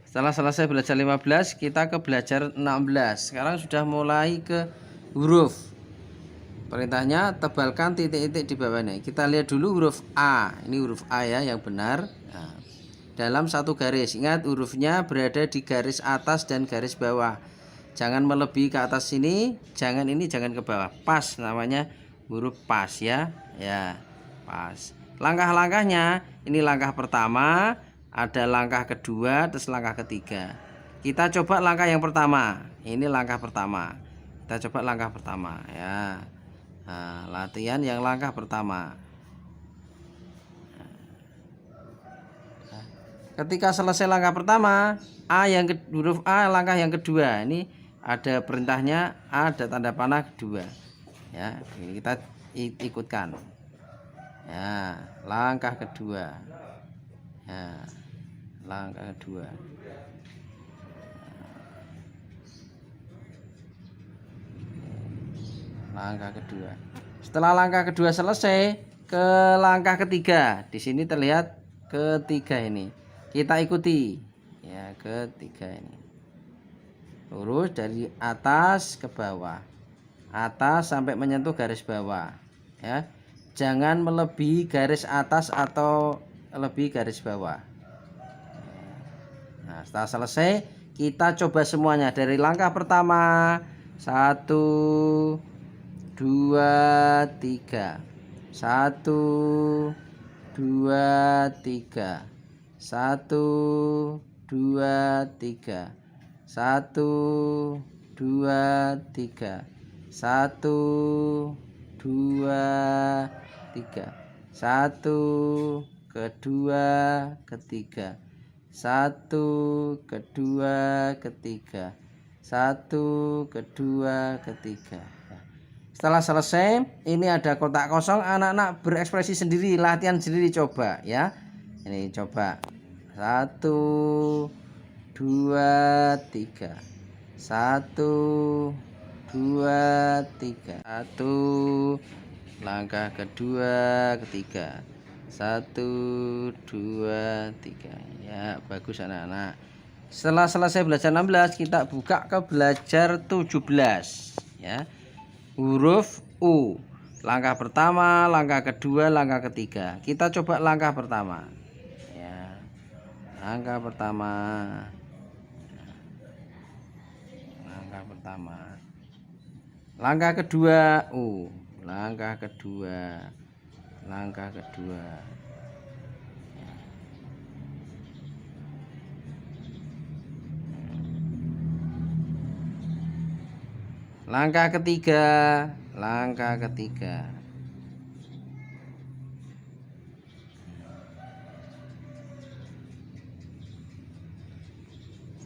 Setelah selesai belajar 15, kita ke belajar 16. Sekarang sudah mulai ke huruf. Perintahnya tebalkan titik-titik di bawahnya. Kita lihat dulu huruf A. Ini huruf A ya yang benar. Nah, dalam satu garis. Ingat hurufnya berada di garis atas dan garis bawah. Jangan melebihi ke atas sini, jangan ini, jangan ke bawah. Pas namanya huruf pas ya. Ya, pas. Langkah-langkahnya, ini langkah pertama, ada langkah kedua, terus langkah ketiga. Kita coba langkah yang pertama. Ini langkah pertama. Kita coba langkah pertama ya. Nah, latihan yang langkah pertama. Ketika selesai langkah pertama, huruf A langkah yang kedua. Ini ada perintahnya, ada tanda panah kedua. Ya, ini kita ikutkan. Ya, langkah kedua. Ya, langkah kedua. Langkah kedua. Setelah langkah kedua selesai, ke langkah ketiga. Di sini terlihat ketiga ini. Kita ikuti. Ya, ketiga ini. Lurus dari atas ke bawah. Atas sampai menyentuh garis bawah. Ya. Jangan melebihi garis atas atau lebih garis bawah. Nah, setelah selesai, kita coba semuanya dari langkah pertama. 1 2 3. 1 2 3. 1 2 3. 1 2 3. 1 2 3. 1 kedua ketiga. 1 kedua ketiga. 1 kedua ketiga. Setelah selesai, ini ada kotak kosong, anak-anak berekspresi sendiri, latihan sendiri coba ya. Ini coba. 1 2 3. 1 2 3. 1 langkah kedua ketiga. 1 2 3. Ya, bagus anak-anak. Setelah selesai belajar 16, kita buka ke belajar 17 ya. Huruf U. Langkah pertama, langkah kedua, langkah ketiga. Kita coba langkah pertama. Ya. Langkah pertama. Langkah pertama. Langkah kedua U. Langkah kedua. Langkah kedua. Langkah ketiga, langkah ketiga.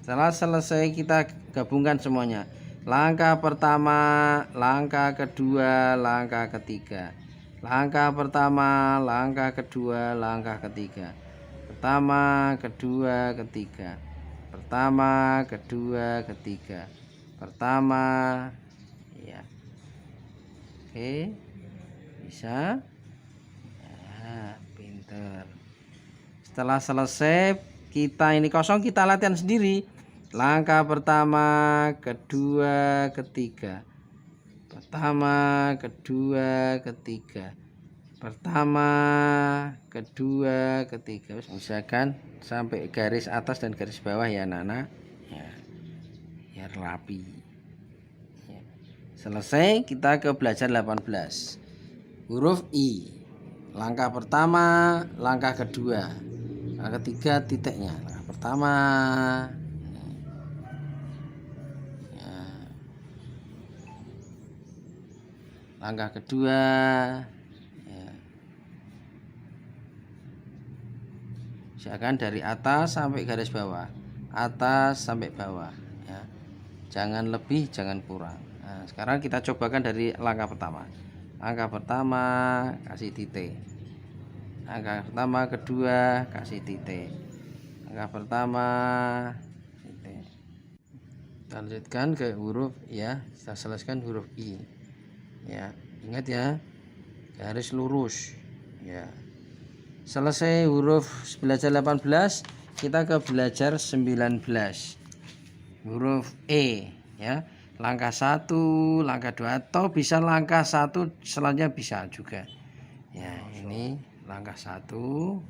Setelah selesai kita gabungkan semuanya. Langkah pertama, langkah kedua, langkah ketiga. Langkah pertama, langkah kedua, langkah ketiga. Pertama, kedua, ketiga. Pertama, kedua, ketiga. Pertama, ya. Oke, bisa ya, pinter. Setelah selesai, kita ini kosong, kita latihan sendiri. Langkah pertama, kedua, ketiga. Pertama, kedua, ketiga. Pertama, kedua, ketiga. Misalkan sampai garis atas dan garis bawah ya anak-anak ya, biar rapi ya. Selesai, kita ke belajar 18. Huruf I. Langkah pertama, langkah kedua, langkah ketiga titiknya. Langkah pertama ya. Langkah kedua ya. Misalkan dari atas sampai garis bawah, atas sampai bawah ya. Jangan lebih, jangan kurang. Nah, sekarang kita cobakan dari langkah pertama. Langkah pertama kasih titik. Langkah pertama, kedua kasih titik. Langkah pertama titik. Kita lanjutkan ke huruf ya. Kita selesaikan huruf I ya. Ingat ya, garis lurus ya. Selesai huruf belajar 18, kita ke belajar 19, huruf E ya. Langkah 1, langkah 2, atau bisa langkah 1 selanjutnya bisa juga. Ya, ini langkah 1,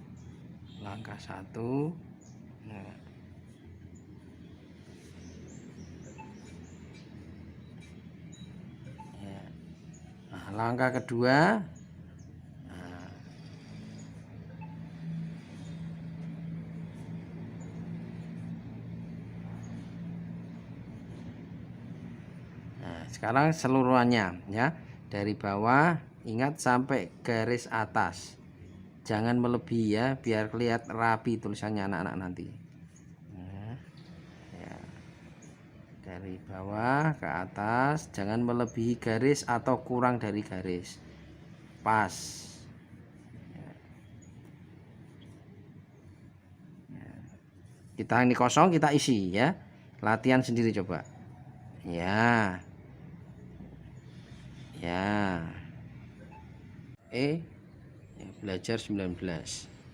langkah 1. Nah, ya. Nah, langkah kedua. Nah, sekarang seluruhannya ya, dari bawah ingat sampai garis atas, jangan melebihi ya, biar kelihatan rapi tulisannya anak-anak nanti. Nah, ya. Dari bawah ke atas, jangan melebihi garis atau kurang dari garis, pas ya. Kita ini kosong, kita isi ya, latihan sendiri coba ya. Ya, ya, belajar 19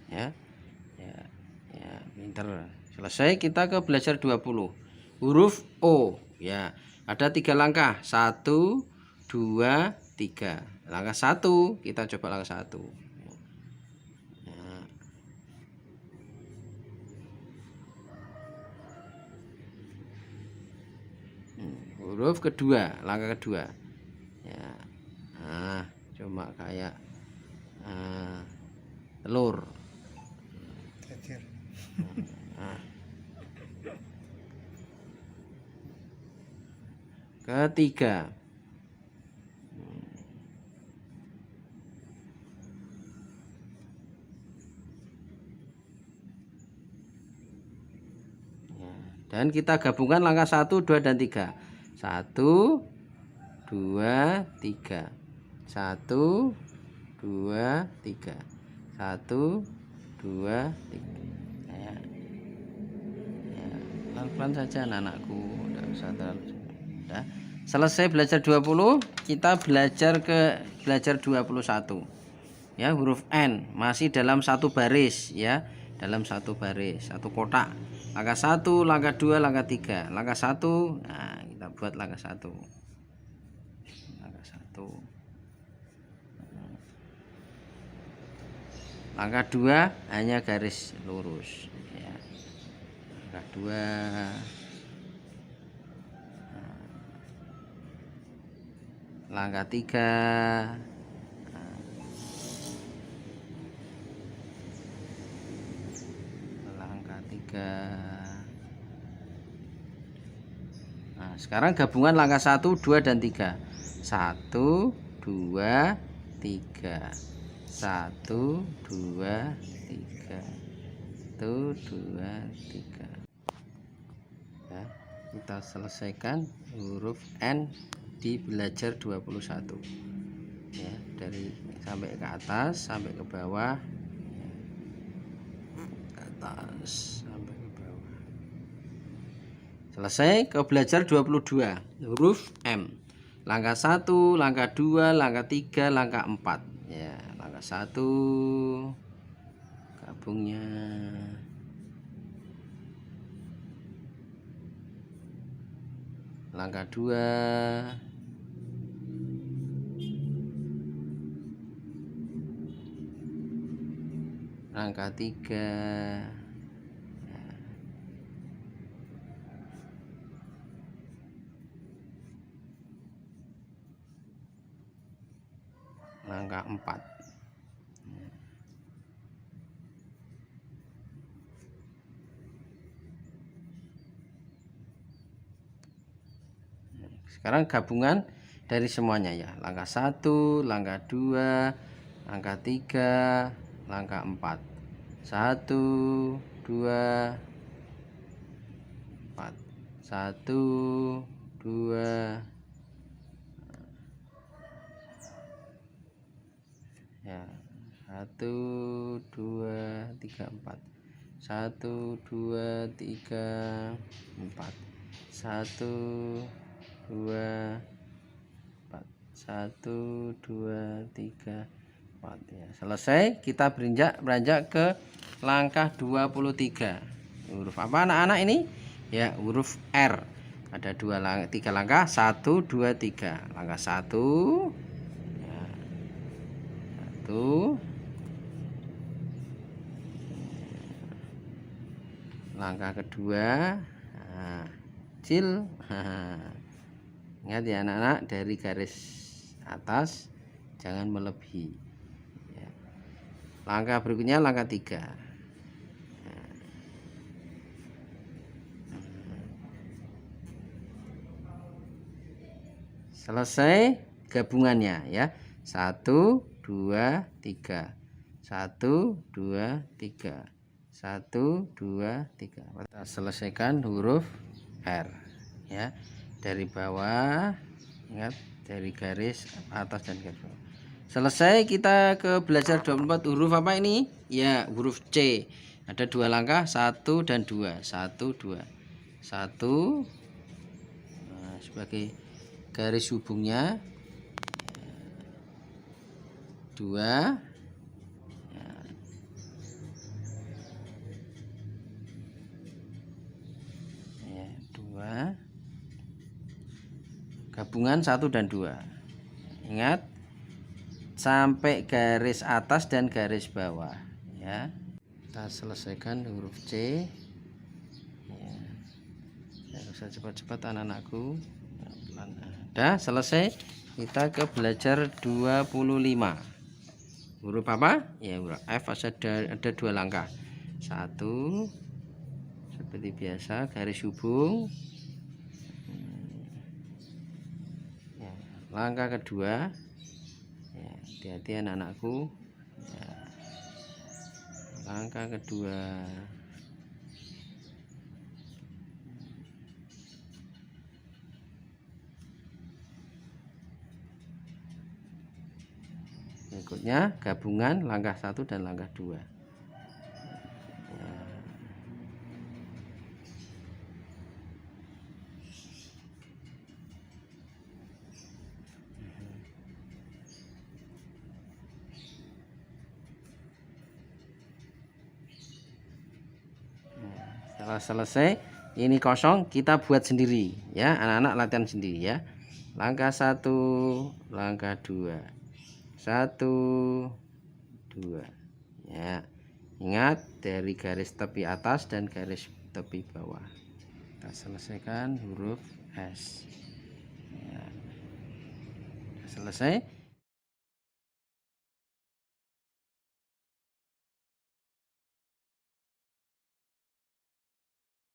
ya. Ya, pinter. Selesai, kita ke belajar 20, huruf O ya. Ada 3 langkah, 1, 2, 3. Langkah 1, kita coba langkah 1 ya. Huruf kedua, langkah kedua ya. Nah, cuma kayak telur. Nah, ketiga ya. Dan kita gabungkan langkah 1, 2, dan 3. 1, 2, 3. 1, 2, 3. 1, 2, 3 ya. Pelan-pelan saja anak-anakku, tidak usah terlalu ya. Selesai belajar 20, kita belajar 21 ya, huruf N, masih dalam satu baris ya, dalam satu baris, satu kotak. Langkah 1, langkah 2, langkah 3. Langkah 1, nah kita buat langkah 1. Langkah 1. Langkah 2 hanya garis lurus ya. Langkah 2. Langkah 3. Langkah 3. Nah, sekarang gabungan langkah 1, 2, dan 3. 1, 2, 3. 1, 2, 3. 1, 2, 3 ya. Kita selesaikan huruf N di belajar 21 ya, dari sampai ke atas sampai ke bawah ya. Ke atas sampai ke bawah. Selesai, ke belajar 22, huruf M. Langkah 1, langkah 2, langkah 3, langkah 4 ya. Langkah 1 gabungnya, langkah 2, langkah 3 ya. Langkah 4 ya. Sekarang gabungan dari semuanya ya. Langkah 1, langkah 2, langkah 3, langkah 4. 1, 2, 4. 1, 2 ya. 1, 2, 3, 4. 1, 2, 3, 4. 1, 2, 4. 1, 2, 3, 4 ya. Selesai, kita beranjak ke langkah 23 Huruf apa anak-anak ini? Ya, huruf R. Ada 3 langkah, 1, 2, 3. Langkah 1, ya, 1. Langkah kedua, nah, kecil. Ingat ya anak-anak, dari garis atas jangan melebihi. Ya. Langkah berikutnya langkah 3. Selesai gabungannya ya. 1, 2, 3. 1, 2, 3. 1, 2, 3. Kita selesaikan huruf R ya. Dari bawah, ingat dari garis atas dan garis bawah. Selesai, kita ke belajar 24 huruf apa ini? Ya, huruf C. Ada 2 langkah, 1 dan 2. 1, 2. 1. Nah, sebagai garis hubungnya. 2. Ya, 2. Gabungan 1 dan 2. Ingat, sampai garis atas dan garis bawah ya. Kita selesaikan huruf C ya. Ya, usah cepat-cepat anak-anakku. Udah selesai. Kita ke belajar 25. Huruf apa? Ya, huruf F. Ada 2 langkah. 1, seperti biasa garis hubung ya. Langkah kedua, ya, hati-hati anak-anakku ya. Langkah kedua, berikutnya gabungan langkah 1 dan langkah 2 ya. Setelah selesai ini kosong, kita buat sendiri ya, anak-anak latihan sendiri ya. Langkah 1, langkah 2. 1, 2 ya. Ingat dari garis tepi atas dan garis tepi bawah. Kita selesaikan huruf S ya. Selesai.